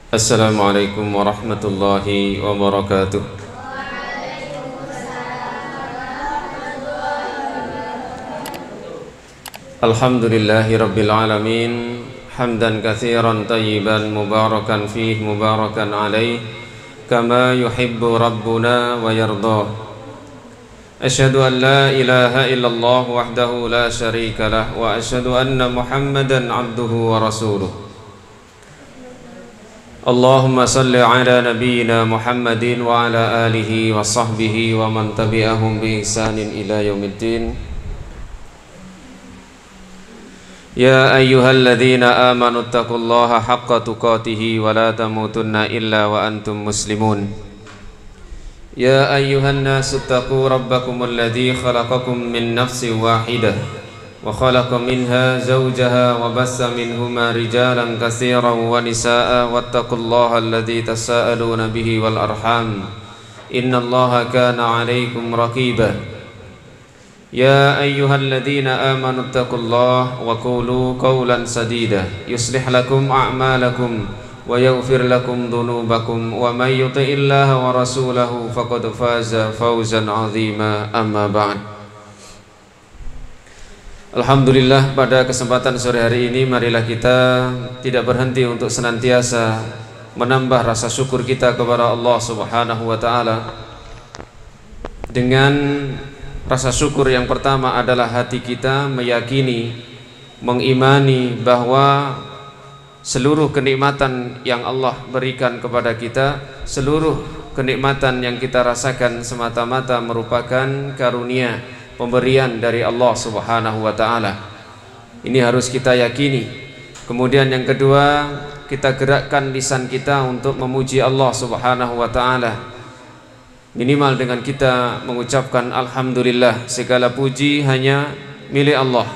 Assalamualaikum warahmatullahi wabarakatuh. Alhamdulillahi rabbil alamin. Hamdan katsiran tayyiban mubarakan fih mubarakan alaih kama yuhibbu rabbuna wa yardah. Asyhadu an la ilaha illallah wahdahu la syarika lah wa asyhadu anna Muhammadan abduhu wa rasuluh. Allahumma salli ala nabiyyina Muhammadin wa ala alihi wa sahbihi wa man tabi'ahum bi ihsanin ila yaumiddin. Ya ayyuhalladzina amanu taqullaha haqqa tuqatih wa la tamutunna illa wa antum muslimun. Ya ayyuhan nasu taqu rabbakumul ladzi khalaqakum min nafsin wahidah wa khalaqa minha zawjaha wa bassa minhuma rijalan katsiran wa nisaa'a wattaqullaha alladzi tasaaluna bihi wal arham innallaha kana 'alaikum raqiba. Ya ayyuhalladzina amanu taqullaha wa qulu qawlan sadida yuslih lakum a'malakum wa yaghfir lakum dhunubakum wa may yuti'illaha wa rasulahu faqad faza fawzan 'azima. Amma ba'd. Alhamdulillah, pada kesempatan sore hari ini marilah kita tidak berhenti untuk senantiasa menambah rasa syukur kita kepada Allah Subhanahu wa taala. Dengan rasa syukur yang pertama adalah hati kita meyakini, mengimani bahwa seluruh kenikmatan yang Allah berikan kepada kita, seluruh kenikmatan yang kita rasakan semata-mata merupakan karunia, pemberian dari Allah Subhanahu wa taala. Ini harus kita yakini. Kemudian yang kedua, kita gerakkan lisan kita untuk memuji Allah Subhanahu wa taala. Minimal dengan kita mengucapkan alhamdulillah, segala puji hanya milik Allah.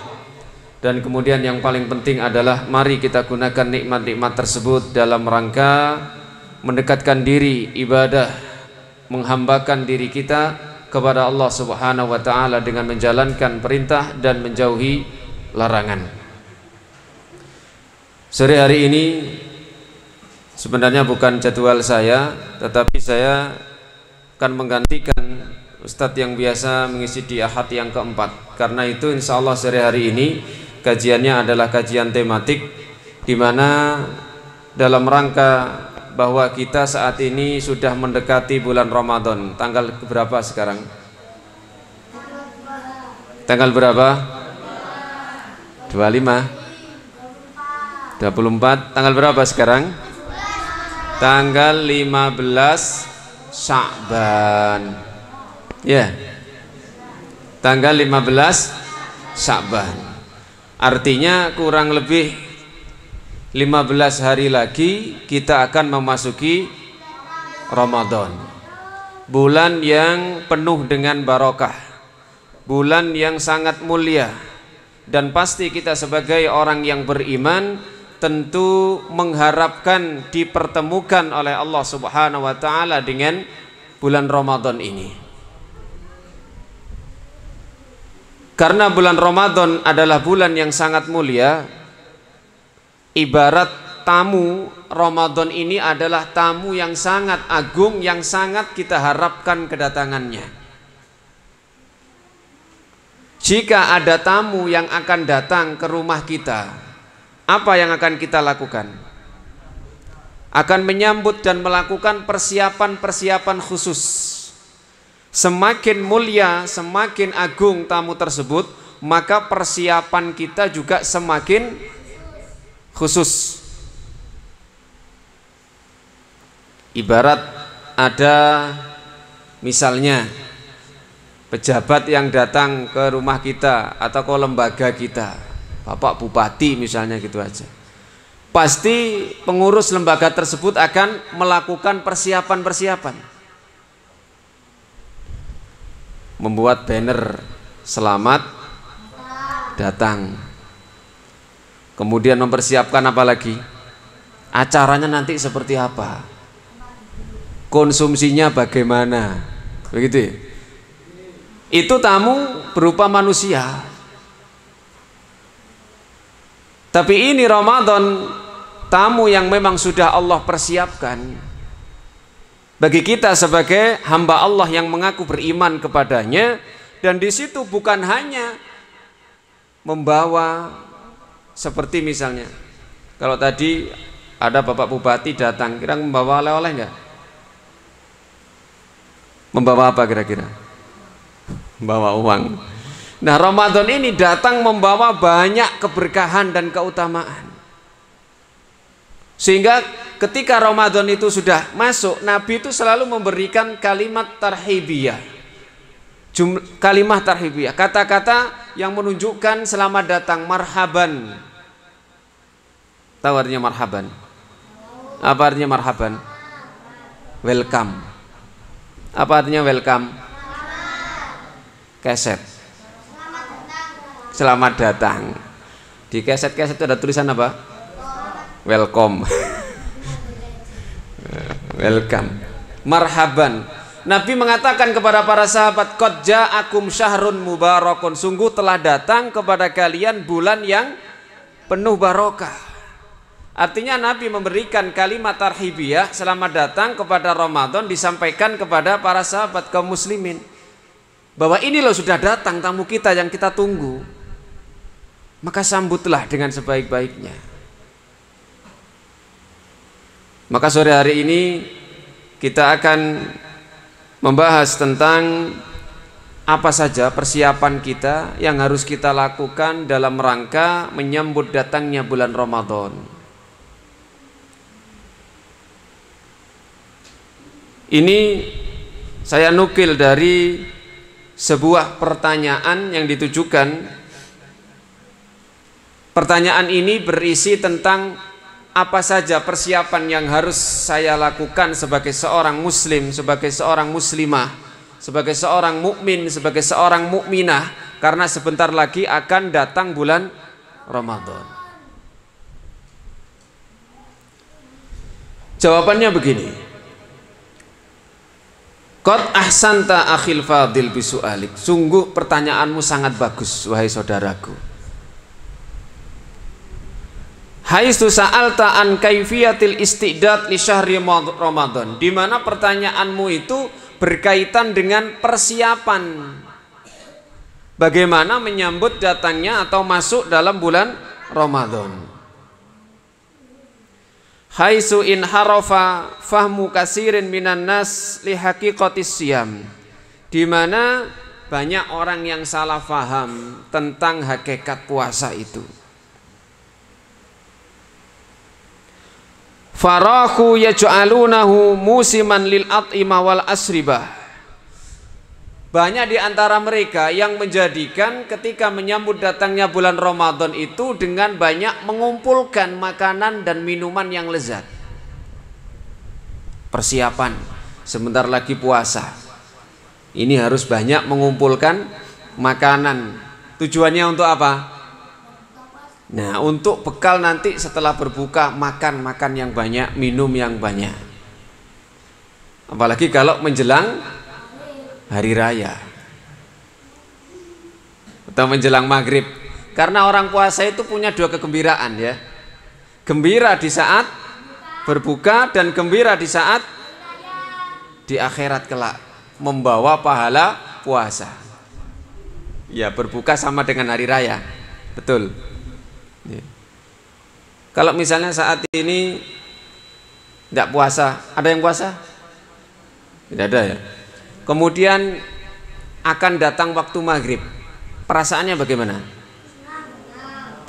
Dan kemudian yang paling penting adalah mari kita gunakan nikmat-nikmat tersebut dalam rangka mendekatkan diri, ibadah, menghambakan diri kita kepada Allah Subhanahu wa taala dengan menjalankan perintah dan menjauhi larangan. Sore hari ini sebenarnya bukan jadwal saya, tetapi saya akan menggantikan Ustadz yang biasa mengisi di Ahad yang keempat. Karena itu insya Allah sore hari ini kajiannya adalah kajian tematik, di mana dalam rangka bahwa kita saat ini sudah mendekati bulan Ramadan. Tanggal berapa sekarang? Tanggal berapa? 25 24. Tanggal berapa sekarang? Tanggal 15 Sya'ban. Ya, tanggal 15 Sya'ban. Artinya kurang lebih 15 hari lagi kita akan memasuki Ramadan. Bulan yang penuh dengan barokah, bulan yang sangat mulia. Dan pasti kita sebagai orang yang beriman tentu mengharapkan dipertemukan oleh Allah Subhanahu wa taala dengan bulan Ramadan ini. Karena bulan Ramadan adalah bulan yang sangat mulia. Ibarat tamu Ramadan ini adalah tamu yang sangat agung, yang sangat kita harapkan kedatangannya. Jika ada tamu yang akan datang ke rumah kita, apa yang akan kita lakukan? Akan menyambut dan melakukan persiapan-persiapan khusus. Semakin mulia, semakin agung tamu tersebut, maka persiapan kita juga semakin khusus. Ibarat ada misalnya pejabat yang datang ke rumah kita atau ke lembaga kita, Bapak Bupati misalnya gitu aja. Pasti pengurus lembaga tersebut akan melakukan persiapan-persiapan. Membuat banner selamat datang. Kemudian mempersiapkan apa lagi? Acaranya nanti seperti apa? Konsumsinya bagaimana? Begitu ya? Itu tamu berupa manusia. Tapi ini Ramadan tamu yang memang sudah Allah persiapkan bagi kita sebagai hamba Allah yang mengaku beriman kepadanya. Dan di situ bukan hanya membawa seperti misalnya kalau tadi ada Bapak Bupati datang, kira membawa oleh-oleh enggak? Membawa apa kira-kira? Membawa uang. Nah, Ramadan ini datang membawa banyak keberkahan dan keutamaan. Sehingga ketika Ramadan itu sudah masuk, Nabi itu selalu memberikan kalimat tarhibiyah. Kalimat tarhibiyah, kata-kata yang menunjukkan selamat datang, marhaban. Tahu artinya marhaban? Apa artinya marhaban? Welcome. Apa artinya welcome? Keset. Selamat datang. Di keset-keset itu ada tulisan apa? Welcome. Welcome. Marhaban. Nabi mengatakan kepada para sahabat, qad ja'akum syahrun mubarakun, sungguh telah datang kepada kalian bulan yang penuh barokah. Artinya Nabi memberikan kalimat tarhibiyah, selamat datang kepada Ramadan, disampaikan kepada para sahabat kaum muslimin bahwa ini loh sudah datang tamu kita yang kita tunggu. Maka sambutlah dengan sebaik-baiknya. Maka sore hari ini kita akan membahas tentang apa saja persiapan kita yang harus kita lakukan dalam rangka menyambut datangnya bulan Ramadan. Ini saya nukil dari sebuah pertanyaan yang ditujukan. Pertanyaan ini berisi tentang apa saja persiapan yang harus saya lakukan sebagai seorang muslim, sebagai seorang muslimah, sebagai seorang mukmin, sebagai seorang mukminah, karena sebentar lagi akan datang bulan Ramadan. Jawabannya begini. Qad ahsanta akhil fadil bisu'alik. Sungguh pertanyaanmu sangat bagus, wahai saudaraku. Haitsu sa'alta an kaifiyatil istidad li syahri Ramadan, di mana pertanyaanmu itu berkaitan dengan persiapan bagaimana menyambut datangnya atau masuk dalam bulan Ramadan. Haitsu in harafa fahmu kasirin minan nas li haqiqatis siyam, di mana banyak orang yang salah faham tentang hakikat puasa itu. Farahu yaj'alunahu musiman lil at'ima wal asribah. Banyak di antara mereka yang menjadikan ketika menyambut datangnya bulan Ramadan itu dengan banyak mengumpulkan makanan dan minuman yang lezat. Persiapan, sebentar lagi puasa. Ini harus banyak mengumpulkan makanan. Tujuannya untuk apa? Nah, untuk bekal nanti setelah berbuka, makan yang banyak, minum yang banyak. Apalagi kalau menjelang hari raya atau menjelang maghrib. Karena orang puasa itu punya dua kegembiraan ya. Gembira di saat berbuka dan gembira di saat di akhirat kelak, membawa pahala puasa. Ya, berbuka sama dengan hari raya. Betul. Ya. Kalau misalnya saat ini tidak puasa, ada yang puasa? Tidak ada ya. Kemudian akan datang waktu maghrib, perasaannya bagaimana?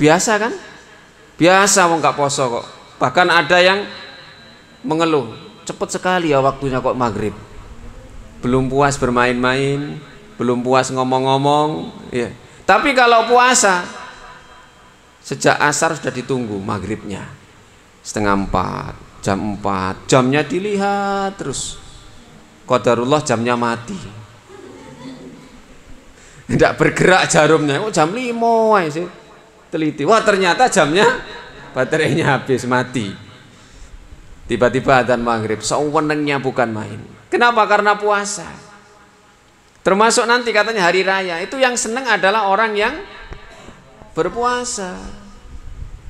Biasa kan? Biasa, mau nggak poso kok. Bahkan ada yang mengeluh, cepat sekali ya waktunya kok maghrib. Belum puas bermain-main, belum puas ngomong-ngomong. Ya. Tapi kalau puasa, sejak asar sudah ditunggu maghribnya, 3:30, jam 4, jamnya dilihat terus. Qadarullah jamnya mati, tidak bergerak jarumnya. Oh, jam 5 sih teliti, wah ternyata jamnya baterainya habis, mati. Tiba-tiba adzan maghrib, sewenengnya bukan main. Kenapa? Karena puasa. Termasuk nanti katanya hari raya itu yang seneng adalah orang yang berpuasa.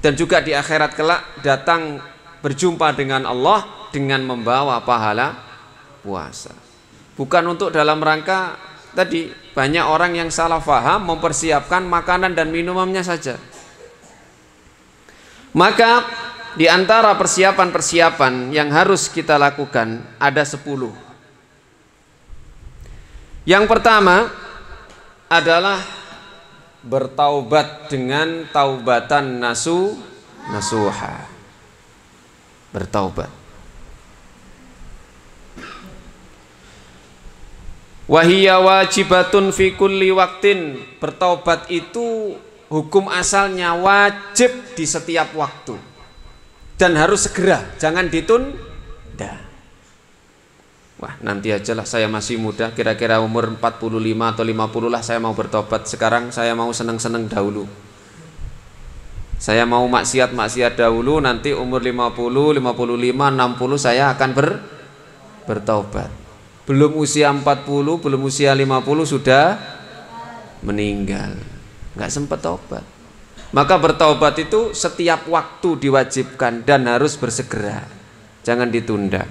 dan juga di akhirat kelak datang berjumpa dengan Allah dengan membawa pahala puasa. Bukan untuk dalam rangka tadi banyak orang yang salah faham mempersiapkan makanan dan minumannya saja. Maka di antara persiapan-persiapan yang harus kita lakukan ada 10. Yang pertama adalah bertaubat dengan taubatan nasuha. Bertaubat. Wahiyya wajibatun fi kulli waktin. Bertaubat itu hukum asalnya wajib di setiap waktu dan harus segera, jangan ditunda. Wah, nanti ajalah, saya masih muda, kira-kira umur 45 atau 50 lah saya mau bertobat. Sekarang saya mau seneng-seneng dahulu. Saya mau maksiat-maksiat dahulu, nanti umur 50, 55, 60 saya akan bertobat. Belum usia 40, belum usia 50 sudah meninggal. Nggak sempat tobat. Maka bertaubat itu setiap waktu diwajibkan dan harus bersegera, jangan ditunda.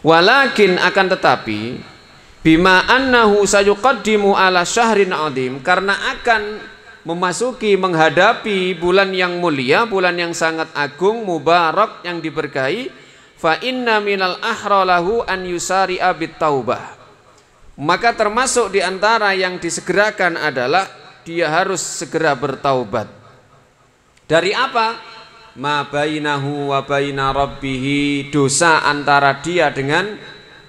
Walakin akan tetapi bima annahu sayuqaddimu ala syahrin adim, karena akan memasuki menghadapi bulan yang mulia, bulan yang sangat agung, mubarak, yang diberkahi, fa inna minal ahra lahu an yusari'a bit taubah. Maka termasuk di antara yang disegerakan adalah dia harus segera bertaubat. Dari apa? Ma bainahu wa baina rabbih, dosa antara dia dengan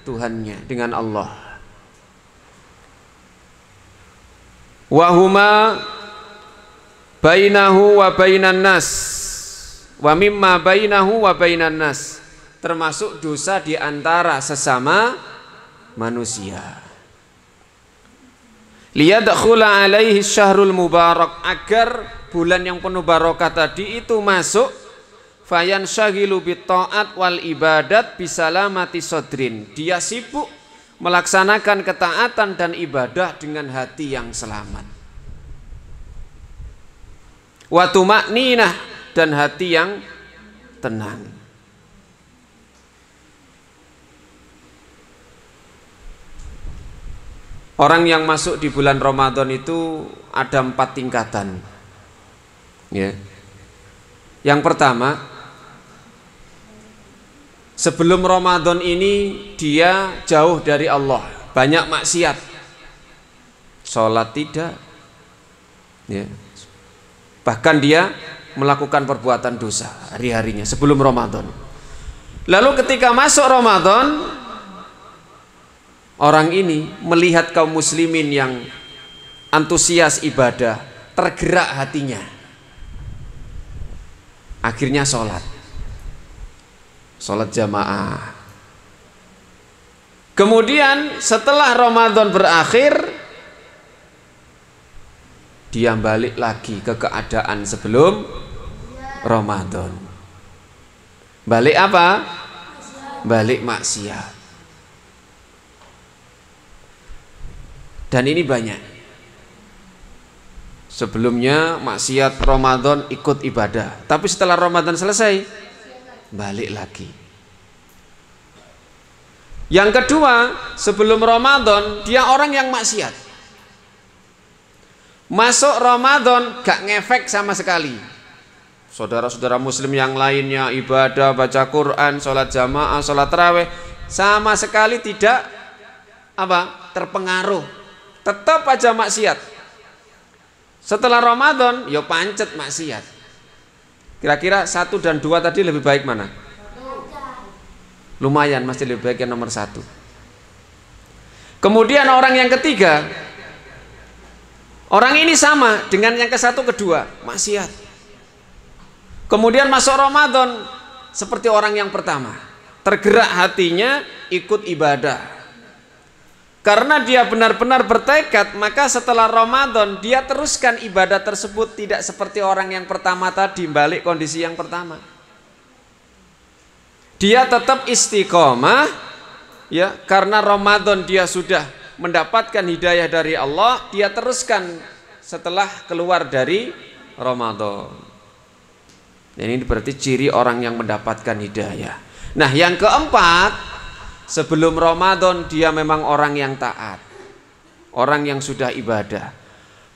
Tuhannya, dengan Allah. Wa huma bainahu wa bainan nas, wa mimma bainahu wa bainan nas, termasuk dosa di antara sesama manusia. Liyadkhula alaihi syahrul mubarak, agar bulan yang penuh barokah tadi itu masuk, fayan syagilu bit ta'at wal ibadat bisalamati sodrin, dia sibuk melaksanakan ketaatan dan ibadah dengan hati yang selamat, wa tumakninah, dan hati yang tenang. Orang yang masuk di bulan Ramadan itu ada 4 tingkatan. Ya. Yang pertama, sebelum Ramadan ini dia jauh dari Allah, banyak maksiat, sholat tidak, ya. Bahkan dia melakukan perbuatan dosa hari-harinya sebelum Ramadan. Lalu ketika masuk Ramadan, orang ini melihat kaum muslimin yang antusias ibadah, tergerak hatinya, akhirnya sholat jamaah. Kemudian setelah Ramadan berakhir, dia balik lagi ke keadaan sebelum Ramadan. Balik apa? Balik maksiat. Dan ini banyak. Sebelumnya maksiat, Ramadan ikut ibadah, tapi setelah Ramadan selesai balik lagi. Yang kedua, sebelum Ramadan dia orang yang maksiat, masuk Ramadan gak ngefek sama sekali. Saudara-saudara muslim yang lainnya ibadah, baca Quran, sholat jamaah, sholat tarawih, sama sekali tidak terpengaruh, tetap aja maksiat. Setelah Ramadan, ya pancet maksiat. Kira-kira 1 dan 2 tadi lebih baik mana? Lumayan, masih lebih baik yang nomor 1. Kemudian orang yang ketiga, orang ini sama dengan yang ke-1, ke-2, maksiat. Kemudian masuk Ramadan seperti orang yang pertama, tergerak hatinya ikut ibadah. Karena dia benar-benar bertekad, maka setelah Ramadan dia teruskan ibadah tersebut, tidak seperti orang yang pertama tadi, balik kondisi yang pertama. Dia tetap istiqomah, ya, karena Ramadan dia sudah mendapatkan hidayah dari Allah, dia teruskan setelah keluar dari Ramadan. Dan ini berarti ciri orang yang mendapatkan hidayah. Nah, yang keempat, sebelum Ramadan dia memang orang yang taat, orang yang sudah ibadah.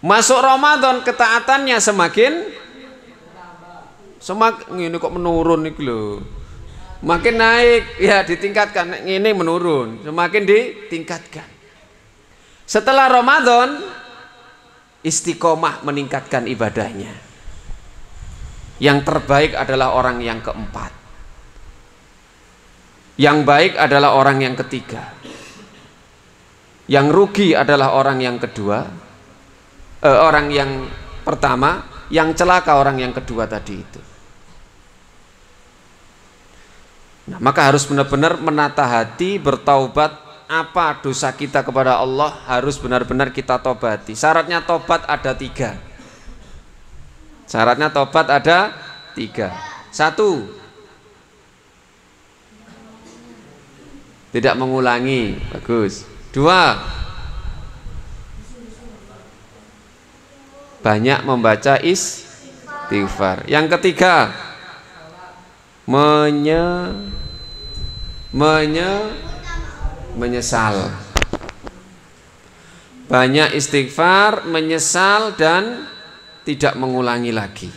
Masuk Ramadan ketaatannya semakin ini kok menurun nih loh. Makin naik ya ditingkatkan, ini menurun, semakin ditingkatkan. Setelah Ramadan istiqomah meningkatkan ibadahnya. Yang terbaik adalah orang yang keempat. Yang baik adalah orang yang ketiga. Yang rugi adalah orang yang kedua. Orang yang pertama, yang celaka orang yang kedua tadi itu. Nah, maka harus benar-benar menata hati, bertaubat. Apa dosa kita kepada Allah harus benar-benar kita tobati. Syaratnya tobat ada 3. Syaratnya tobat ada 3. 1, tidak mengulangi, bagus. 2, banyak membaca istighfar. Yang ketiga, menyesal. Banyak istighfar, menyesal, dan tidak mengulangi lagi.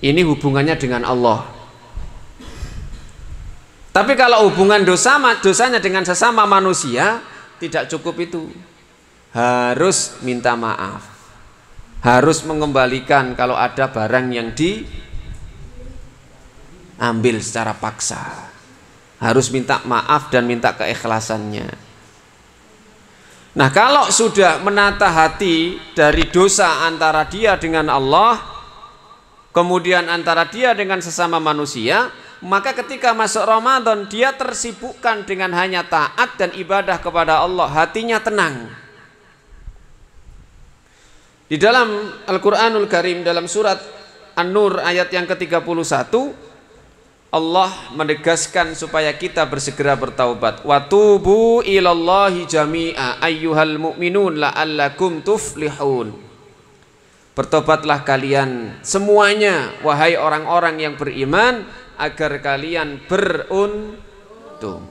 Ini hubungannya dengan Allah. Tapi kalau hubungan dosanya dengan sesama manusia, tidak cukup itu. Harus minta maaf. Harus mengembalikan kalau ada barang yang diambil secara paksa. Harus minta maaf dan minta keikhlasannya. Nah, kalau sudah menata hati dari dosa antara dia dengan Allah, kemudian antara dia dengan sesama manusia, maka ketika masuk Ramadan dia tersibukkan dengan hanya taat dan ibadah kepada Allah, hatinya tenang. Di dalam Al-Qur'anul Karim, dalam surat An-Nur ayat yang ke-31, Allah menegaskan supaya kita bersegera bertaubat. Watubu ilallahi jami'a ayyuhal mu'minun la'allakum tuflihun. Bertobatlah kalian semuanya, wahai orang-orang yang beriman, agar kalian beruntung.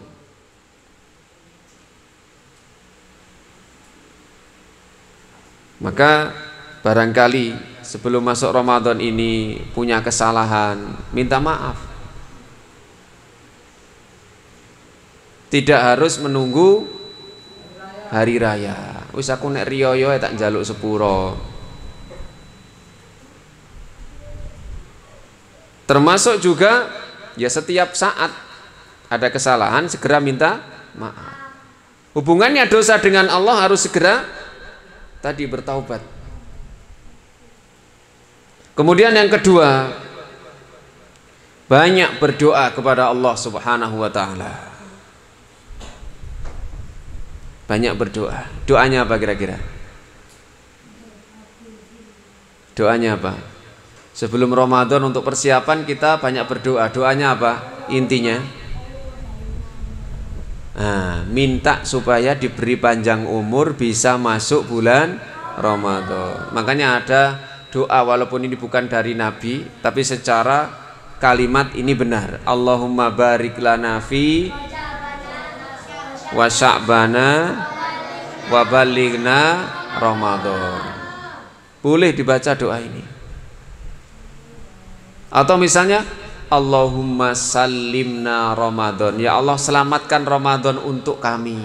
Maka barangkali sebelum masuk Ramadan ini punya kesalahan, minta maaf. Tidak harus menunggu hari raya. Wis aku nek riyo tak njaluk sepuro. Termasuk juga ya setiap saat ada kesalahan segera minta maaf. Hubungannya dosa dengan Allah harus segera tadi bertaubat. Kemudian yang kedua, banyak berdoa kepada Allah Subhanahu wa taala. Banyak berdoa. Doanya apa kira-kira? Doanya apa? Sebelum Ramadan untuk persiapan kita banyak berdoa. Doanya apa? Intinya minta supaya diberi panjang umur bisa masuk bulan Ramadan. Makanya ada doa walaupun ini bukan dari Nabi, tapi secara kalimat ini benar. Allahumma barik lana fi wa sya'bana wa balighna Ramadan. Boleh dibaca doa ini. Atau misalnya Allahumma sallimna Ramadan. Ya Allah, selamatkan Ramadan untuk kami.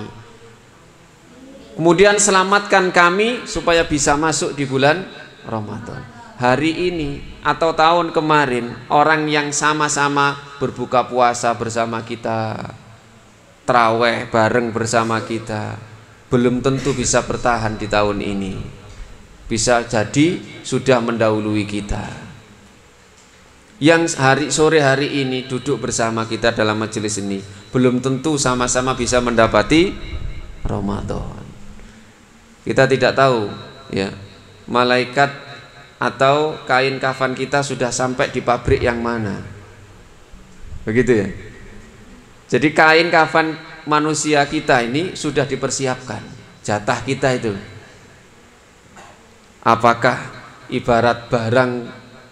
Kemudian selamatkan kami supaya bisa masuk di bulan Ramadan. Hari ini atau tahun kemarin, orang yang sama-sama berbuka puasa bersama kita, Traweh bareng bersama kita, belum tentu bisa bertahan di tahun ini. Bisa jadi sudah mendahului kita. Yang sore hari ini duduk bersama kita dalam majelis ini, belum tentu sama-sama bisa mendapati Ramadan. Kita tidak tahu ya, malaikat atau kain kafan kita sudah sampai di pabrik yang mana. Begitu ya. Jadi kain kafan manusia kita ini sudah dipersiapkan, jatah kita itu. Apakah ibarat barang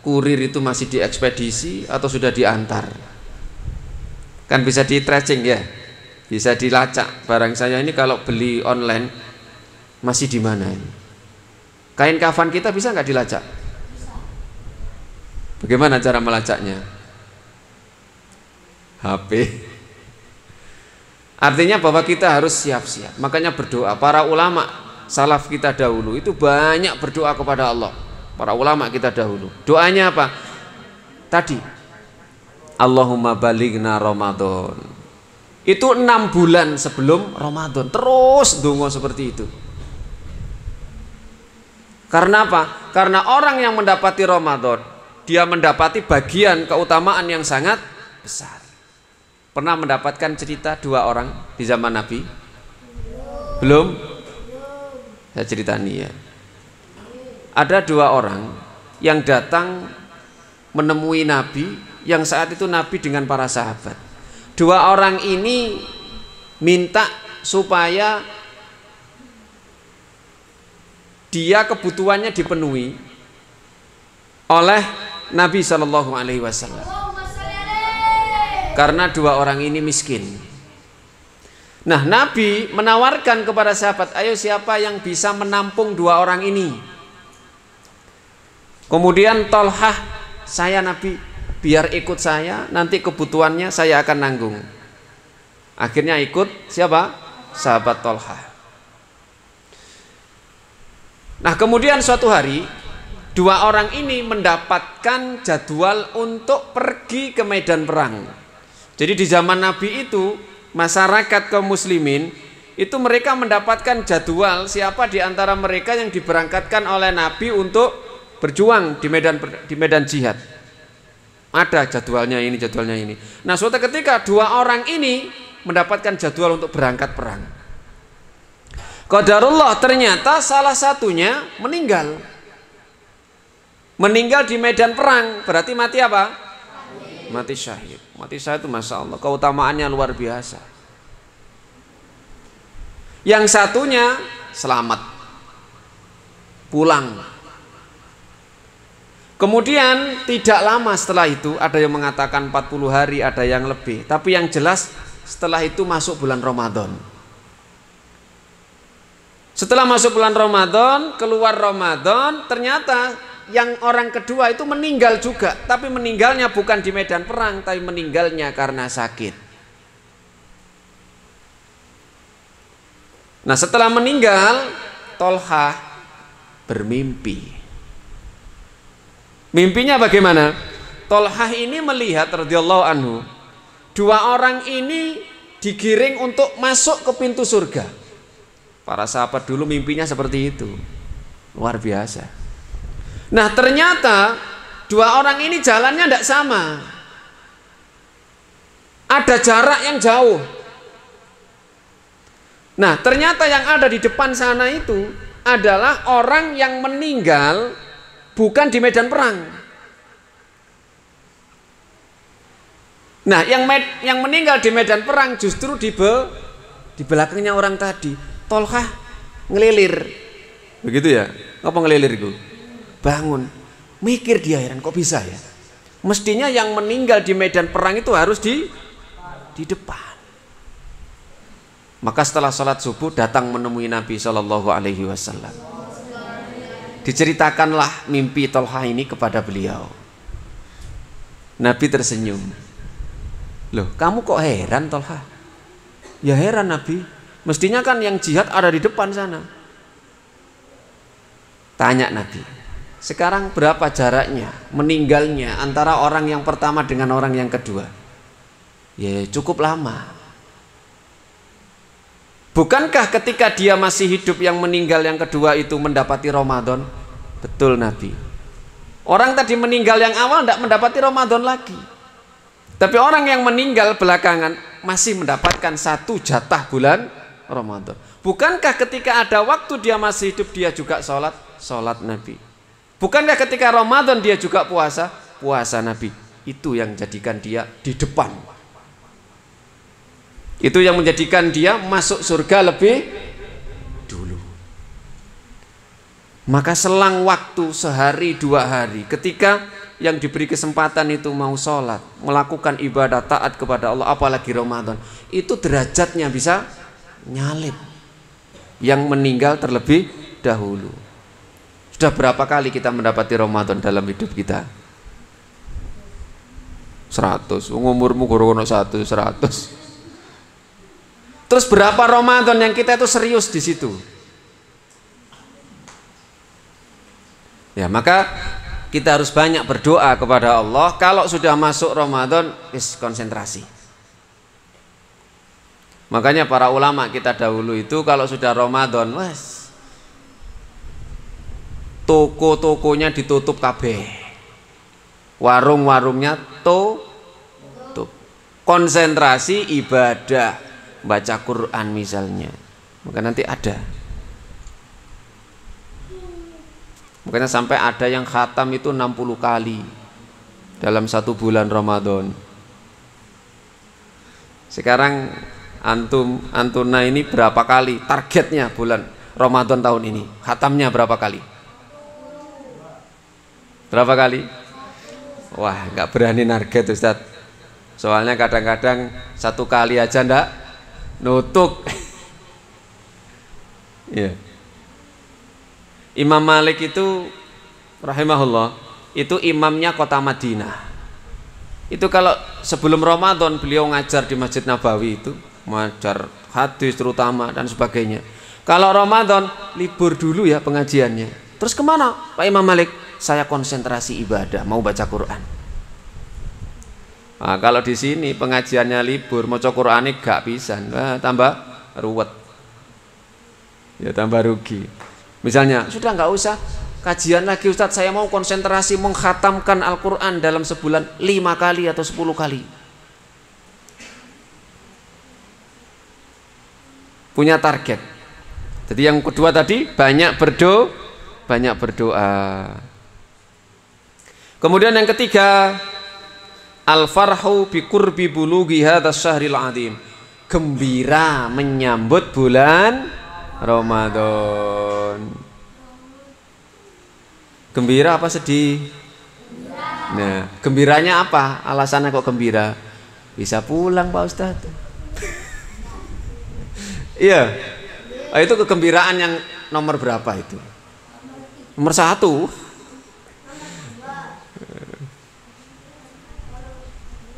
kurir itu masih diekspedisi atau sudah diantar? Kan bisa di tracing ya, bisa dilacak barang saya ini kalau beli online masih di mana ini. Kain kafan kita bisa nggak dilacak? Bagaimana cara melacaknya? HP. Artinya bahwa kita harus siap-siap. Makanya berdoa. Para ulama salaf kita dahulu itu banyak berdoa kepada Allah. Para ulama kita dahulu. Doanya apa? Tadi, Allahumma balighna Ramadan. Itu 6 bulan sebelum Ramadan. Terus donga seperti itu. Karena apa? Karena orang yang mendapati Ramadan, dia mendapati bagian keutamaan yang sangat besar. Pernah mendapatkan cerita 2 orang di zaman Nabi? Belum? Saya cerita nih ya. Ada 2 orang yang datang menemui Nabi, yang saat itu Nabi dengan para sahabat. 2 orang ini minta supaya dia kebutuhannya dipenuhi oleh Nabi Shallallahu Alaihi Wasallam. Karena 2 orang ini miskin. Nah, Nabi menawarkan kepada sahabat, ayo siapa yang bisa menampung 2 orang ini. Kemudian Tolhah, saya Nabi, biar ikut saya, nanti kebutuhannya saya akan nanggung. Akhirnya ikut siapa? Sahabat Tolhah. Nah, kemudian suatu hari 2 orang ini mendapatkan jadwal untuk pergi ke medan perang. Jadi di zaman Nabi itu, masyarakat kaum muslimin itu mereka mendapatkan jadwal siapa di antara mereka yang diberangkatkan oleh Nabi untuk berjuang di medan jihad. Ada jadwalnya ini, jadwalnya ini. Nah, suatu ketika 2 orang ini mendapatkan jadwal untuk berangkat perang. Qadarullah, ternyata salah satunya meninggal. Meninggal di medan perang, berarti mati apa? Mati syahid. Mati syahid itu Masya Allah, keutamaannya luar biasa. Yang satunya selamat, pulang. Kemudian tidak lama setelah itu, ada yang mengatakan 40 hari, ada yang lebih. Tapi yang jelas setelah itu masuk bulan Ramadan. Setelah masuk bulan Ramadan, keluar Ramadan, ternyata yang orang kedua itu meninggal juga. Tapi meninggalnya bukan di medan perang, tapi meninggalnya karena sakit. Nah, setelah meninggal, Tolhah bermimpi. Mimpinya bagaimana? Tolhah ini melihat radhiyallahu anhu, 2 orang ini digiring untuk masuk ke pintu surga. Para sahabat dulu mimpinya seperti itu. Luar biasa. Nah, ternyata 2 orang ini jalannya tidak sama. Ada jarak yang jauh. Nah, ternyata yang ada di depan sana itu adalah orang yang meninggal bukan di medan perang. Nah, yang meninggal di medan perang justru di belakangnya orang tadi. Tolhah ngelilir. Begitu ya? Apa ngelilir itu? Bangun. Mikir dia, heran kok bisa ya? Mestinya yang meninggal di medan perang itu harus di depan. Maka setelah sholat subuh datang menemui Nabi Shallallahu Alaihi Wasallam. Diceritakanlah mimpi Tolhah ini kepada beliau. Nabi tersenyum. Loh, kamu kok heran Tolhah? Ya heran Nabi. Mestinya kan yang jihad ada di depan sana. Tanya Nabi, sekarang berapa jaraknya meninggalnya antara orang yang pertama dengan orang yang kedua? Ya cukup lama. Bukankah ketika dia masih hidup yang meninggal yang kedua itu mendapati Ramadan? Betul Nabi. Orang tadi meninggal yang awal tidak mendapati Ramadan lagi. Tapi orang yang meninggal belakangan masih mendapatkan 1 jatah bulan Ramadan. Bukankah ketika ada waktu dia masih hidup dia juga sholat Nabi? Bukankah ketika Ramadan dia juga puasa Nabi? Itu yang menjadikan dia di depan. Itu yang menjadikan dia masuk surga lebih dulu. Maka selang waktu sehari 2 hari ketika yang diberi kesempatan itu mau sholat, melakukan ibadah taat kepada Allah, apalagi Ramadan, itu derajatnya bisa nyalip yang meninggal terlebih dahulu. Sudah berapa kali kita mendapati Ramadan dalam hidup kita? 100. Umurmu guru 100. Terus berapa Ramadan yang kita itu serius di situ? Ya, maka kita harus banyak berdoa kepada Allah. Kalau sudah masuk Ramadan, konsentrasi. Makanya para ulama kita dahulu itu kalau sudah Ramadan, toko-tokonya ditutup kabeh, warung-warungnya tutup, konsentrasi ibadah, baca Quran misalnya. Maka nanti ada. Makanya sampai ada yang khatam itu 60 kali dalam 1 bulan Ramadan. Sekarang antuna ini berapa kali targetnya bulan Ramadan tahun ini? Khatamnya berapa kali? Berapa kali? Wah, nggak berani target Ustaz. Soalnya kadang-kadang 1 kali aja ndak nutuk. Ya. Imam Malik itu rahimahullah, itu imamnya kota Madinah. Itu kalau sebelum Ramadan beliau ngajar di Masjid Nabawi, itu ngajar hadis terutama dan sebagainya. Kalau Ramadan libur dulu ya pengajiannya. Terus kemana Pak Imam Malik? Saya konsentrasi ibadah, mau baca Quran. Nah, kalau di sini pengajiannya libur, mau baca Quran gak bisa, tambah ruwet, ya tambah rugi. Misalnya, sudah nggak usah kajian lagi Ustadz, saya mau konsentrasi mengkhatamkan Al-Quran dalam sebulan 5 kali atau 10 kali. Punya target. Jadi yang kedua tadi, banyak berdoa. Kemudian yang ketiga, al-farhu bi qurbi bulughi hadzal syahril azim. Gembira menyambut bulan Ramadan. Gembira apa sedih? Nah, gembiranya apa? Alasannya kok gembira? Bisa pulang Pak Ustadz. Iya. Itu kegembiraan yang nomor berapa itu? Nomor 1.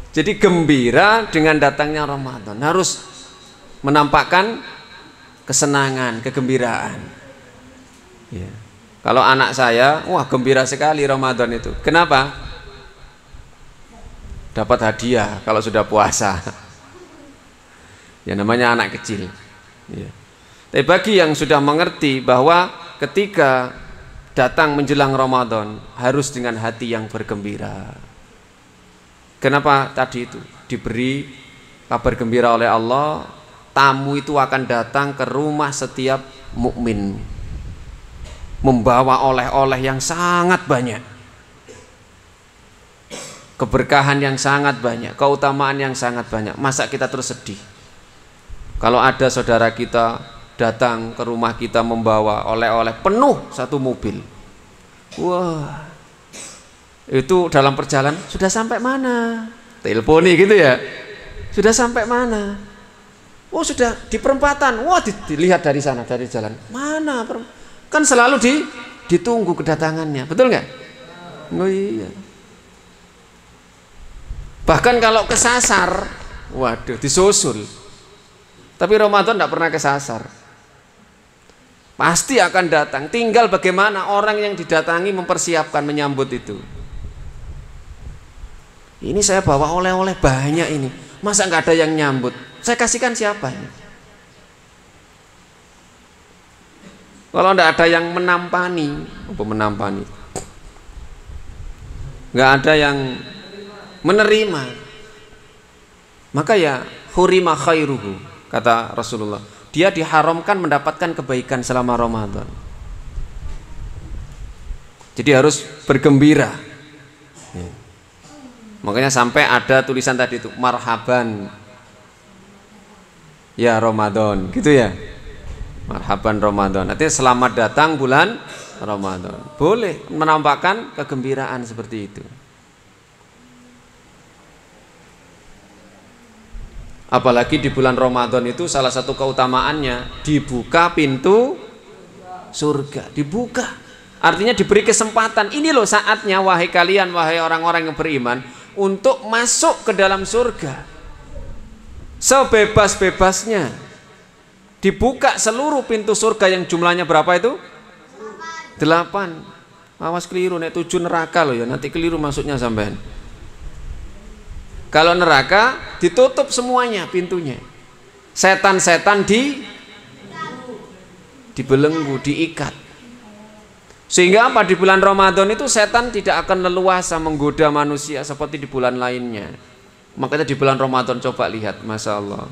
Jadi gembira dengan datangnya Ramadan, harus menampakkan kesenangan, kegembiraan. Ya. Kalau anak saya, wah gembira sekali Ramadan itu. Kenapa? Dapat hadiah kalau sudah puasa. Ya namanya anak kecil. Ya. Tapi bagi yang sudah mengerti bahwa ketika datang menjelang Ramadan harus dengan hati yang bergembira. Kenapa tadi itu diberi kabar gembira oleh Allah? Tamu itu akan datang ke rumah setiap mukmin, membawa oleh-oleh yang sangat banyak, keberkahan yang sangat banyak, keutamaan yang sangat banyak. Masa kita terus sedih kalau ada saudara kita datang ke rumah kita membawa oleh-oleh penuh 1 mobil? Wah, itu dalam perjalanan sudah sampai mana? Teleponi gitu ya, sudah sampai mana? Oh sudah di perempatan. Wah dilihat dari sana, dari jalan mana? Kan selalu ditunggu kedatangannya, betul nggak? Oh iya. Bahkan kalau kesasar, waduh disusul. Tapi Ramadan tidak pernah kesasar. Pasti akan datang. Tinggal bagaimana orang yang didatangi mempersiapkan, menyambut itu. Ini saya bawa oleh-oleh banyak ini. Masa nggak ada yang nyambut? Saya kasihkan siapa ini? Kalau tidak ada yang menampani, nggak ada yang menerima, maka ya hurima khairuhu, kata Rasulullah. Dia diharamkan mendapatkan kebaikan selama Ramadan. Jadi harus bergembira. Makanya sampai ada tulisan tadi itu, marhaban ya Ramadan, gitu ya. Marhaban Ramadan. Artinya selamat datang bulan Ramadan. Boleh menampakkan kegembiraan seperti itu. Apalagi di bulan Ramadan itu salah satu keutamaannya dibuka pintu surga, dibuka. Artinya diberi kesempatan. Ini loh saatnya wahai kalian, wahai orang-orang yang beriman, untuk masuk ke dalam surga. Sebebas-bebasnya. Dibuka seluruh pintu surga yang jumlahnya berapa itu? 8. Awas keliru, nek 7 neraka loh ya, nanti keliru masuknya sampean. Kalau neraka ditutup semuanya pintunya. Setan-setan dibelenggu, diikat. Sehingga apa, di bulan Ramadan itu setan tidak akan leluasa menggoda manusia seperti di bulan lainnya. Makanya di bulan Ramadan coba lihat, Masya Allah,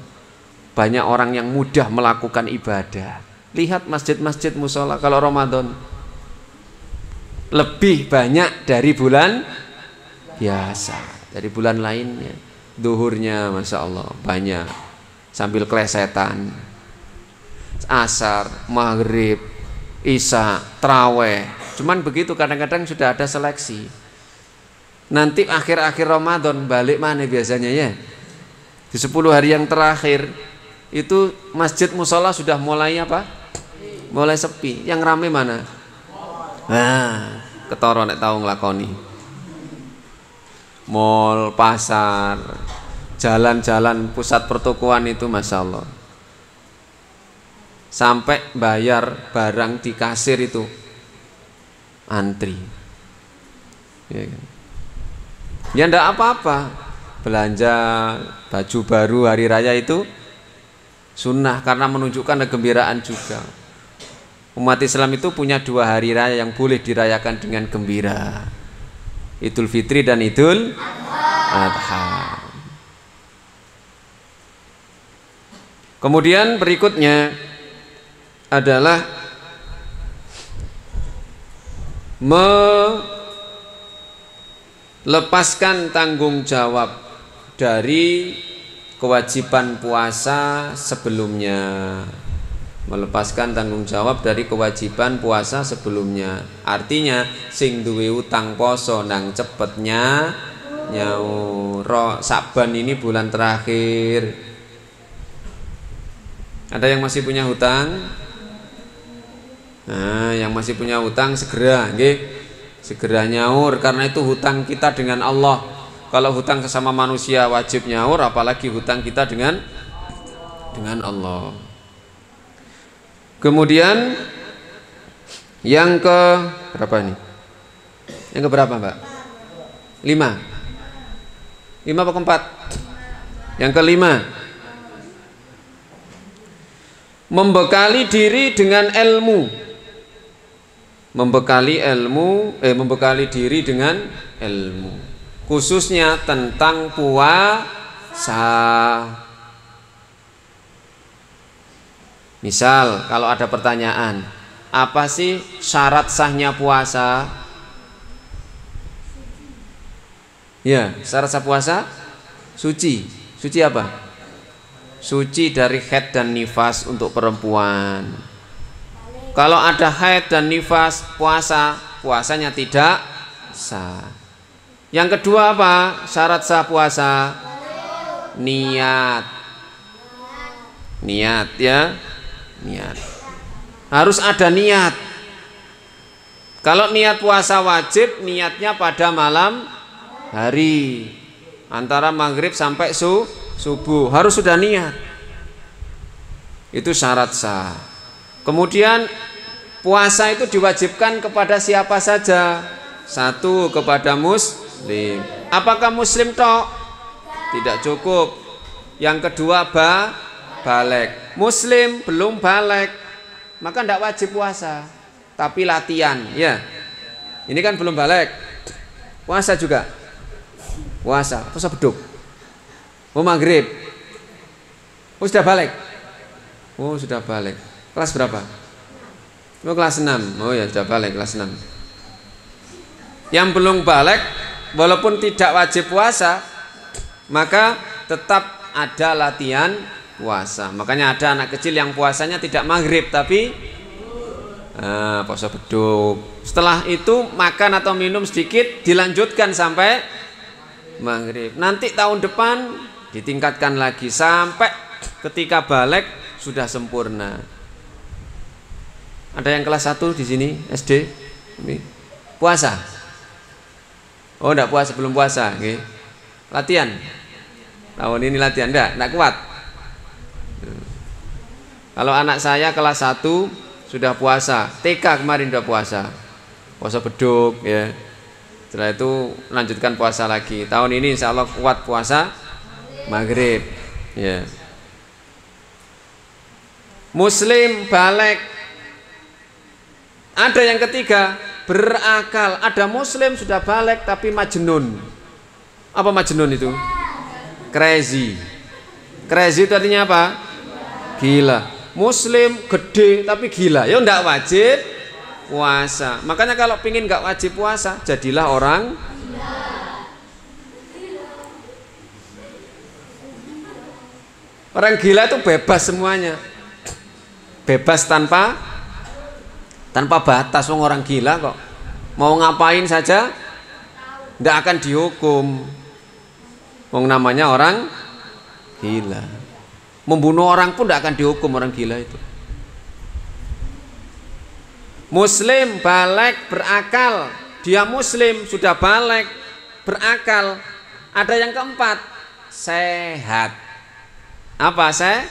banyak orang yang mudah melakukan ibadah. Lihat masjid-masjid musola kalau Ramadan lebih banyak dari bulan biasa. Dari bulan lainnya, duhurnya Masya Allah banyak, sambil klesetan, asar, maghrib, isya, traweh. Cuman begitu, kadang-kadang sudah ada seleksi. Nanti akhir-akhir Ramadan balik mana biasanya ya? Di 10 hari yang terakhir itu masjid musola sudah mulai apa? Mulai sepi. Yang rame mana? Nah, ketara nek tau nglakoni. Mall, pasar, jalan-jalan pusat pertokoan itu Masya Allah, sampai bayar barang di kasir itu antri ya kan? Ya enggak apa-apa, belanja baju baru hari raya itu sunnah karena menunjukkan kegembiraan juga. Umat Islam itu punya 2 hari raya yang boleh dirayakan dengan gembira, Idul Fitri dan Idul Adha. Kemudian berikutnya adalah melepaskan tanggung jawab dari kewajiban puasa sebelumnya. Melepaskan tanggung jawab dari kewajiban puasa sebelumnya. Artinya sing duwe utang poso nang cepetnya nyaur. Saban ini bulan terakhir. Ada yang masih punya hutang? Nah, yang masih punya hutang segera, nggih. Segera nyaur karena itu hutang kita dengan Allah. Kalau hutang sesama manusia wajib nyaur, apalagi hutang kita dengan Allah. Kemudian yang ke berapa ini? Yang ke berapa, Mbak? 5. 5 apa keempat? Yang kelima, membekali diri dengan ilmu. Membekali diri dengan ilmu. Khususnya tentang puasa. Misal kalau ada pertanyaan, apa sih syarat sahnya puasa? Ya, syarat sah puasa suci. Suci apa? Suci dari haid dan nifas untuk perempuan. Kalau ada haid dan nifas, puasanya tidak sah. Yang kedua apa? Syarat sah puasa niat. Niat ya. Niat. Harus ada niat. Kalau niat puasa wajib, niatnya pada malam hari antara maghrib sampai subuh. Harus sudah niat. Itu syarat sah. Kemudian puasa itu diwajibkan kepada siapa saja? 1, kepada muslim. Apakah muslim tok? Tidak cukup. Yang kedua balik. Muslim belum balik, maka tidak wajib puasa, tapi latihan ya. Ini kan belum balik, puasa juga. Puasa beduk. Oh maghrib. Oh sudah balik. Oh sudah balik. Kelas berapa? Oh kelas 6. Oh ya sudah balik kelas 6. Yang belum balik, walaupun tidak wajib puasa, maka tetap ada latihan puasa. Makanya ada anak kecil yang puasanya tidak maghrib tapi puasa beduk. Setelah itu makan atau minum sedikit, dilanjutkan sampai maghrib. Nanti tahun depan ditingkatkan lagi sampai ketika balik sudah sempurna. Ada yang kelas 1 di sini SD? Ini puasa? Oh, enggak puasa, belum puasa, okay. Latihan. Tahun ini latihan enggak kuat. Kalau anak saya kelas 1 sudah puasa, TK kemarin sudah puasa. Puasa beduk ya. Setelah itu lanjutkan puasa lagi. Tahun ini insya Allah kuat puasa maghrib ya. Muslim balik. Ada yang ketiga, berakal. Ada muslim sudah balik tapi majnun. Apa majnun itu? Crazy. Crazy itu artinya apa? Gila. Muslim gede tapi gila. Ya enggak wajib puasa. Makanya kalau pingin enggak wajib puasa, jadilah orang gila itu bebas semuanya. Bebas tanpa batas. Orang gila kok mau ngapain saja enggak akan dihukum. Wong namanya orang gila. Membunuh orang pun tidak akan dihukum orang gila itu. Muslim balik berakal. Dia muslim sudah balik berakal. Ada yang keempat, sehat. Apa sehat?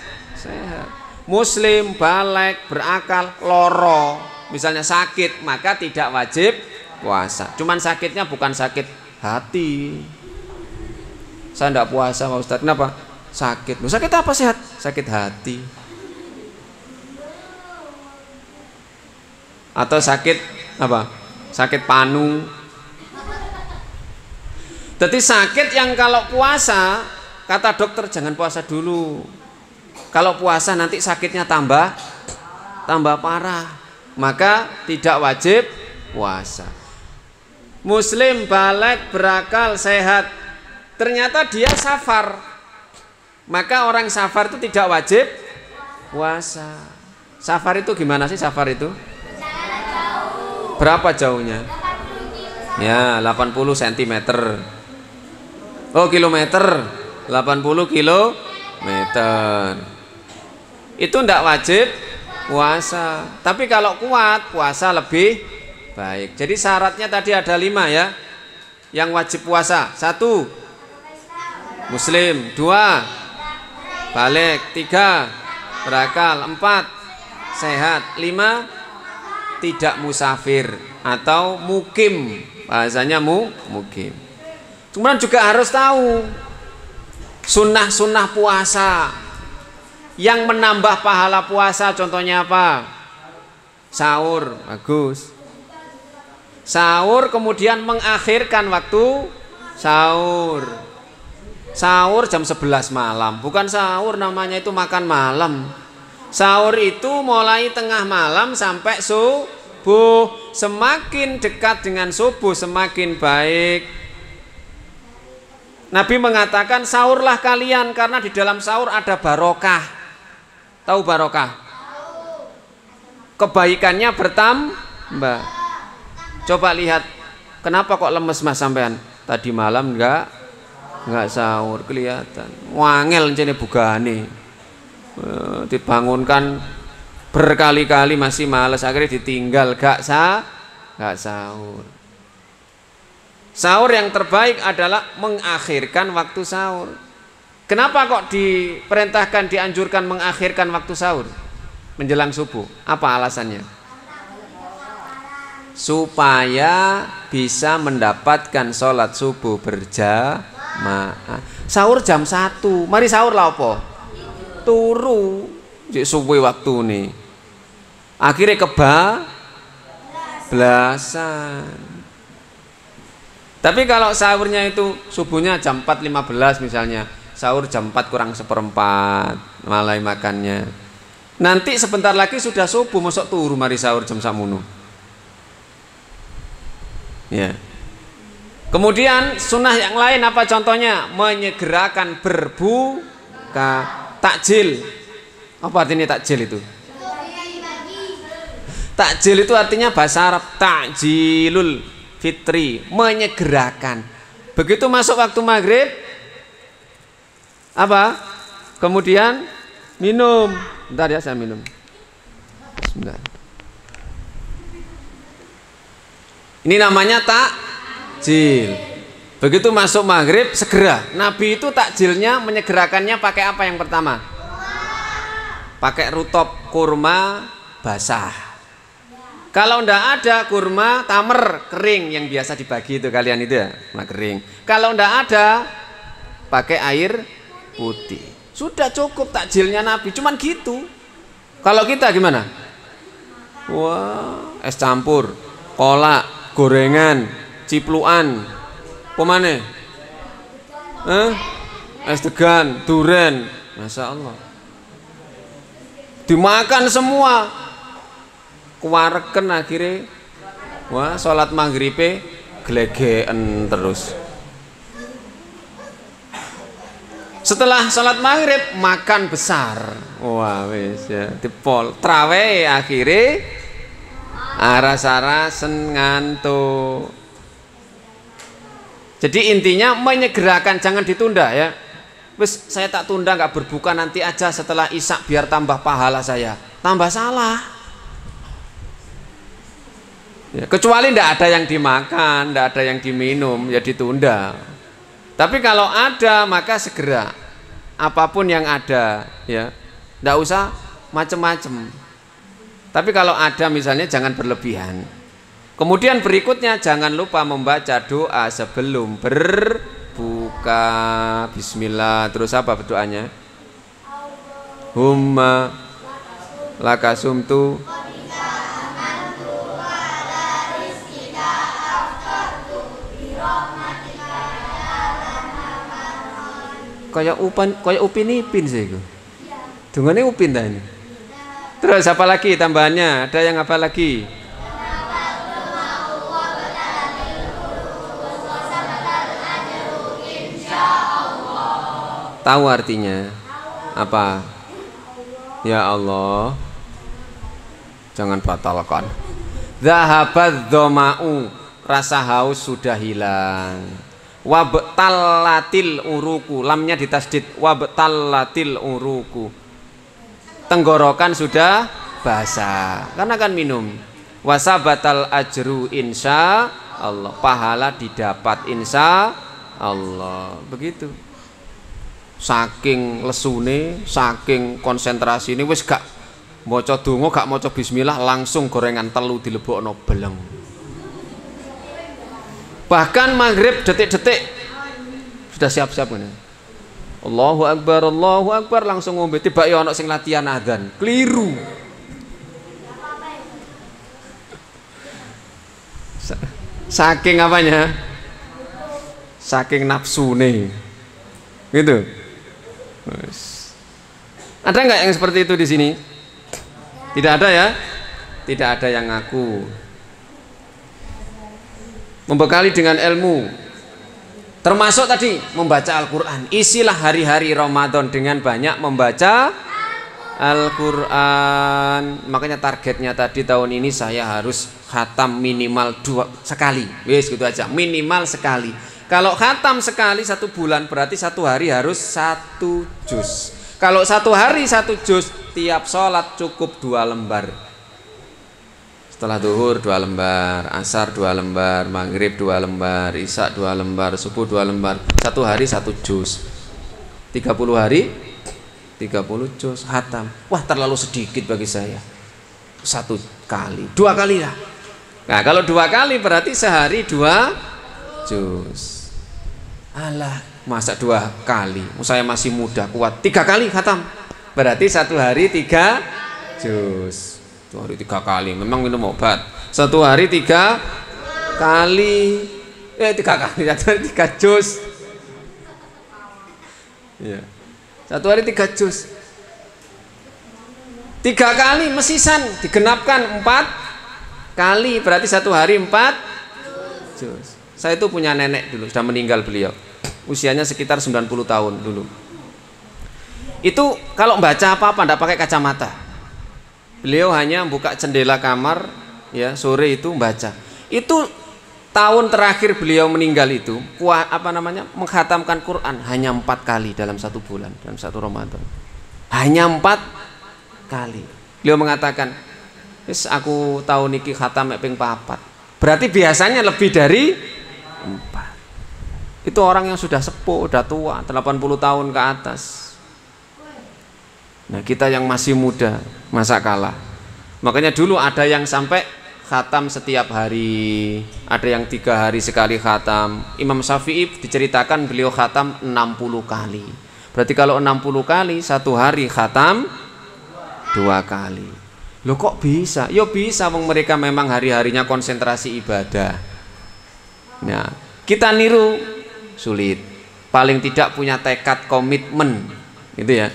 Muslim balik berakal loro. Misalnya sakit, maka tidak wajib puasa. Cuman sakitnya bukan sakit hati. Saya tidak puasa Pak Ustadz. Kenapa? Sakit. Sakit apa sehat? Sakit hati. Atau sakit apa? Sakit panu. Jadi sakit yang kalau puasa, kata dokter jangan puasa dulu. Kalau puasa nanti sakitnya tambah parah. Maka tidak wajib puasa. Muslim balik berakal sehat. Ternyata dia safar. Maka orang safar itu tidak wajib puasa. Safar itu gimana sih safar itu? Berapa jauhnya? Ya 80 cm. Oh kilometer. 80 kilometer. Itu tidak wajib puasa. Tapi kalau kuat puasa lebih baik. Jadi syaratnya tadi ada 5 ya. Yang wajib puasa. 1 Muslim. 2 balik. 3 berakal. 4 sehat. 5 tidak musafir atau mukim. Bahasanya mukim. Kemudian juga harus tahu sunnah-sunnah puasa yang menambah pahala puasa. Contohnya apa? Sahur. Bagus. Sahur kemudian mengakhirkan waktu sahur. Sahur jam 11 malam. Bukan sahur namanya, itu makan malam. Sahur itu mulai tengah malam sampai subuh. Semakin dekat dengan subuh semakin baik. Nabi mengatakan sahurlah kalian karena di dalam sahur ada barokah. Tahu barokah? Kebaikannya bertambah. Coba lihat, kenapa kok lemes mas sampean? Tadi malam enggak sahur, kelihatan wangel jene bugane. Dibangunkan berkali-kali masih males, akhirnya ditinggal gak sahur. Sahur yang terbaik adalah mengakhirkan waktu sahur. Kenapa kok diperintahkan, dianjurkan mengakhirkan waktu sahur menjelang subuh? Apa alasannya? Supaya bisa mendapatkan sholat subuh berjamaah. Sahur jam 1. Mari sahur lah apa? Turu subuh waktu nih. Akhirnya kebablasan. Tapi kalau sahurnya itu subuhnya jam 4.15 misalnya, sahur jam 4 kurang 1/4 mulai makannya. Nanti sebentar lagi sudah subuh, masuk turu mari sahur jam samono. Ya. Kemudian sunnah yang lain apa contohnya? Menyegerakan berbuka, takjil. Apa artinya takjil itu? Takjil itu artinya bahasa Arab takjilul fitri, menyegerakan. Begitu masuk waktu maghrib Apa? Kemudian minum. Bentar ya, saya minum. Bismillah. Ini namanya takjil. Begitu masuk maghrib segera. Nabi itu takjilnya menyegerakannya pakai apa yang pertama? Pakai rutop kurma basah. Kalau ndak ada kurma tamer kering yang biasa dibagi itu kalian itu ya, kurma kering. Kalau ndak ada pakai air putih. Sudah cukup takjilnya Nabi, cuman gitu. Kalau kita gimana? Wah, es campur, kolak, gorengan, cipluan, pemane? Es degan, duren, masya Allah. Dimakan semua, kewareken akhirnya. Wah, sholat maghribe glegeen terus. Setelah sholat maghrib makan besar. Wah wis ya, dipol traweh akhirnya aras-arasen ngantuk. Jadi intinya menyegerakan, jangan ditunda ya. Wis saya tak tunda, nggak berbuka nanti aja setelah isya biar tambah pahala saya. Tambah salah. Ya, kecuali ndak ada yang dimakan, ndak ada yang diminum, ya ditunda. Tapi kalau ada maka segera, apapun yang ada ya, ndak usah macem-macem. Tapi kalau ada misalnya jangan berlebihan. Kemudian berikutnya jangan lupa membaca doa sebelum berbuka. Bismillah. Terus apa doanya? Humma lakasumtu kayak Upin Ipin sih itu. Dungane Upin dah ini. Terus apa lagi tambahannya? Ada yang apa lagi? Tahu artinya? Apa? Ya Allah. Jangan batalkan. Zahabadz dhama'u, rasa haus sudah hilang. Wabtallatil uruku, lamnya ditasdid, wabtallatil uruku, tenggorokan sudah basah karena kan minum. Wasabatal ajru insya Allah, pahala didapat insya Allah. Begitu. Saking lesune, saking konsentrasi ini wis gak maca donga, gak maca bismillah, langsung gorengan telu dilebokno beleng. Bahkan maghrib detik-detik sudah siap-siap ini. Allahu Akbar, langsung ngombe. Tiba ya ono sing latihan adzan, keliru. Saking apanya? Saking nafsune. Gitu. Ada nggak yang seperti itu di sini? Tidak ada ya? Tidak ada yang ngaku. Membekali dengan ilmu, termasuk tadi membaca Al-Quran. Isilah hari-hari Ramadan dengan banyak membaca Al-Quran. Makanya targetnya tadi tahun ini saya harus khatam minimal 2 sekali. Wes gitu aja, minimal sekali. Kalau khatam sekali 1 bulan berarti 1 hari harus 1 juz. Kalau 1 hari 1 juz, tiap sholat cukup 2 lembar. Setelah duhur 2 lembar, asar 2 lembar, maghrib 2 lembar, isya 2 lembar, subuh 2 lembar. 1 hari 1 juz. 30 hari 30 juz khatam. Wah, terlalu sedikit bagi saya. 1 kali, 2 kali lah. Nah, kalau 2 kali berarti sehari 2 juz. Alah, masa 2 kali? Saya masih muda, kuat. 3 kali khatam. Berarti 1 hari 3 juz. 1 hari 3 kali, memang minum obat. 1 hari 3 kali. 3 kali, 1 hari 3 juz. Ya. 1 hari 3 juz. 3 kali mesisan digenapkan 4 kali, berarti 1 hari 4 juz. Saya itu punya nenek dulu, sudah meninggal beliau. Usianya sekitar 90 tahun dulu. Itu kalau baca apa-apa enggak pakai kacamata. Beliau hanya buka jendela kamar ya, sore itu membaca. Itu tahun terakhir beliau meninggal itu mengkhatamkan Quran hanya 4 kali dalam 1 bulan, dalam 1 Ramadan. Hanya 4 kali. Beliau mengatakan, "Wis aku tahun iki khatam ping 4." Berarti biasanya lebih dari 4. Itu orang yang sudah sepuh, sudah tua, 80 tahun ke atas. Nah, kita yang masih muda, masa kalah. Makanya dulu ada yang sampai khatam setiap hari, ada yang 3 hari sekali khatam. Imam Syafi'i diceritakan beliau khatam 60 kali. Berarti kalau 60 kali 1 hari khatam 2 kali. Loh kok bisa? Ya bisa, mereka memang hari-harinya konsentrasi ibadah. Nah, kita niru sulit. Paling tidak punya tekad komitmen, gitu ya.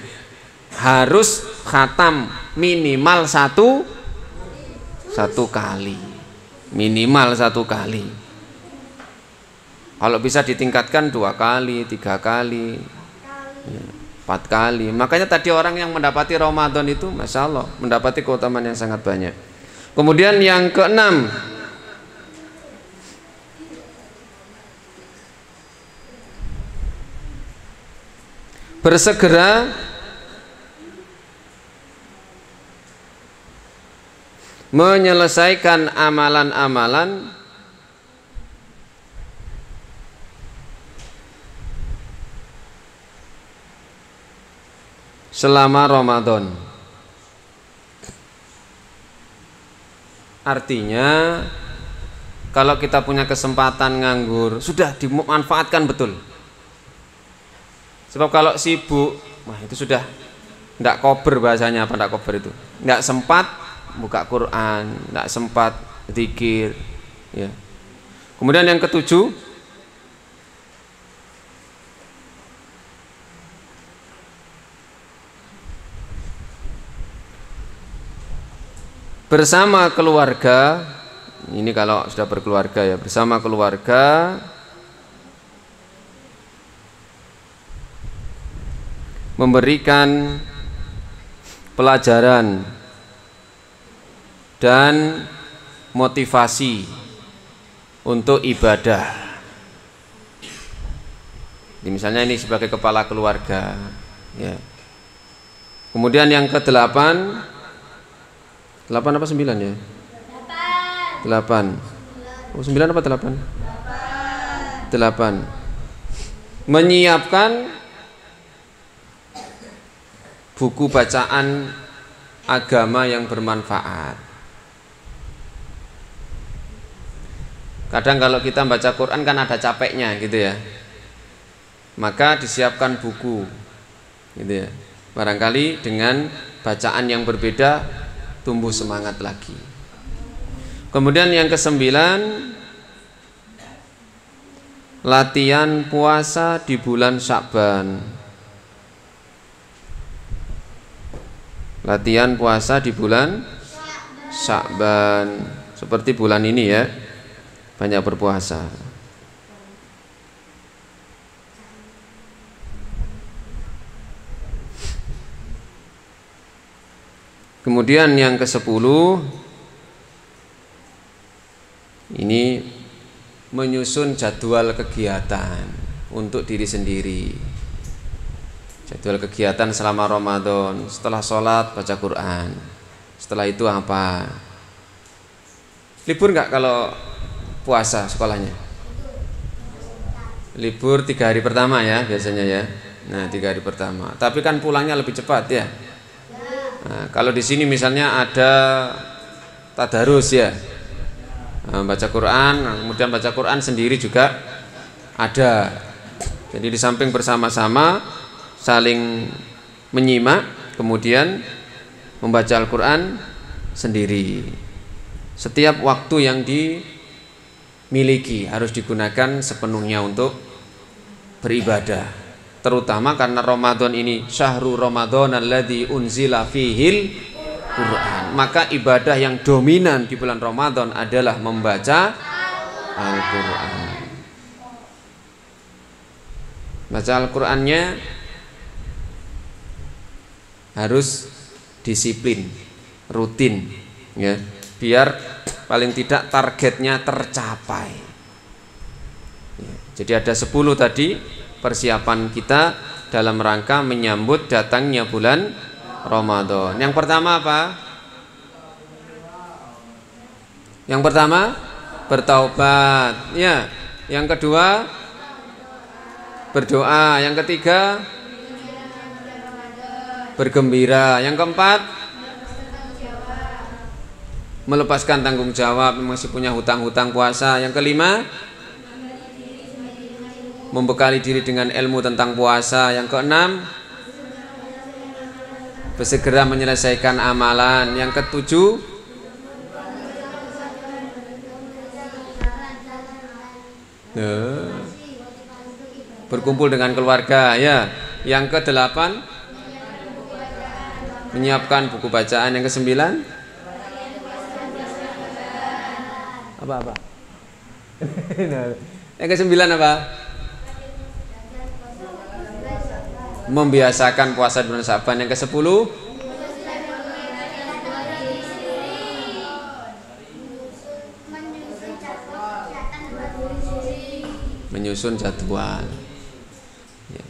Harus khatam minimal satu kali, minimal 1 kali. Kalau bisa ditingkatkan 2 kali, 3 kali, 4 kali. Makanya tadi orang yang mendapati Ramadan itu, masya Allah, mendapati keutamaan yang sangat banyak. Kemudian yang keenam, bersegera menyelesaikan amalan-amalan selama Ramadan. Artinya kalau kita punya kesempatan nganggur, sudah dimanfaatkan betul. Sebab kalau sibuk, wah itu sudah ndak kober, bahasanya apa ndak kober itu, ndak sempat buka Quran, ndak sempat zikir, ya. Kemudian yang ketujuh, bersama keluarga. Ini kalau sudah berkeluarga ya, bersama keluarga memberikan pelajaran dan motivasi untuk ibadah. Misalnya ini sebagai kepala keluarga, ya. Kemudian yang ke-8, 8 apa 9 ya? 8. Oh, 9 apa 8? 8. Menyiapkan buku bacaan agama yang bermanfaat. Kadang kalau kita baca Quran kan ada capeknya gitu ya, maka disiapkan buku gitu ya. Barangkali dengan bacaan yang berbeda tumbuh semangat lagi. Kemudian yang ke-9, latihan puasa di bulan Sya'ban. Latihan puasa di bulan Sya'ban, seperti bulan ini ya, banyak berpuasa. Kemudian yang ke-10, ini menyusun jadwal kegiatan untuk diri sendiri. Jadwal kegiatan selama Ramadan. Setelah sholat baca Quran, setelah itu apa? Libur nggak kalau puasa sekolahnya? Libur 3 hari pertama ya biasanya ya. Nah 3 hari pertama. Tapi kan pulangnya lebih cepat ya. Nah, kalau di sini misalnya ada tadarus ya, baca Quran, kemudian baca Quran sendiri juga ada. Jadi di samping bersama-sama saling menyimak, kemudian membaca Al-Quran sendiri. Setiap waktu yang dimiliki harus digunakan sepenuhnya untuk beribadah. Terutama karena Ramadan ini syahrul Ramadan alladzi unzila fihil Quran, maka ibadah yang dominan di bulan Ramadan adalah membaca Al-Quran. Baca Al-Qurannya harus disiplin, rutin ya, biar paling tidak targetnya tercapai. Jadi ada 10 tadi persiapan kita dalam rangka menyambut datangnya bulan Ramadan. Yang pertama apa? Yang pertama bertaubat, ya. Yang kedua berdoa. Yang ketiga bergembira. Yang keempat melepaskan tanggung jawab, masih punya hutang-hutang puasa. Yang kelima membekali diri dengan ilmu tentang puasa. Yang keenam bersegera menyelesaikan amalan. Yang ketujuh berkumpul dengan keluarga, ya. Yang kedelapan menyiapkan buku bacaan. Yang kesembilan apa? Yang kesembilan apa? Membiasakan puasa bulan Syaban. Yang ke-10 menyusun jadwal, ya.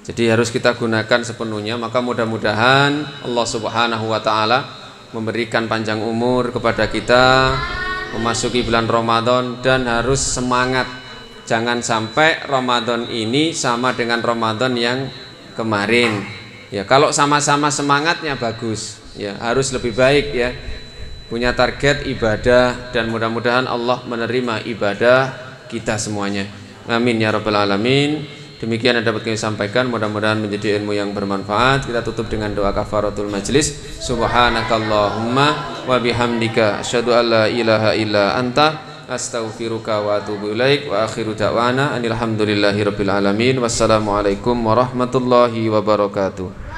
Jadi harus kita gunakan sepenuhnya. Maka mudah-mudahan Allah Subhanahu wa ta'ala memberikan panjang umur kepada kita memasuki bulan Ramadan, dan harus semangat. Jangan sampai Ramadan ini sama dengan Ramadan yang kemarin, ya. Kalau sama-sama semangatnya bagus, ya, harus lebih baik, ya, punya target ibadah, dan mudah-mudahan Allah menerima ibadah kita semuanya. Amin ya rabbal alamin. Demikian yang dapat kami sampaikan, mudah-mudahan menjadi ilmu yang bermanfaat. Kita tutup dengan doa kafaratul majlis. Subhanakallahumma wa bihamdika asyhadu an la ilaha illa anta astaghfiruka wa atubu ilaik. Wa akhiru da'wana anil hamdulillahi rabbil alamin. Wassalamualaikum warahmatullahi wabarakatuh.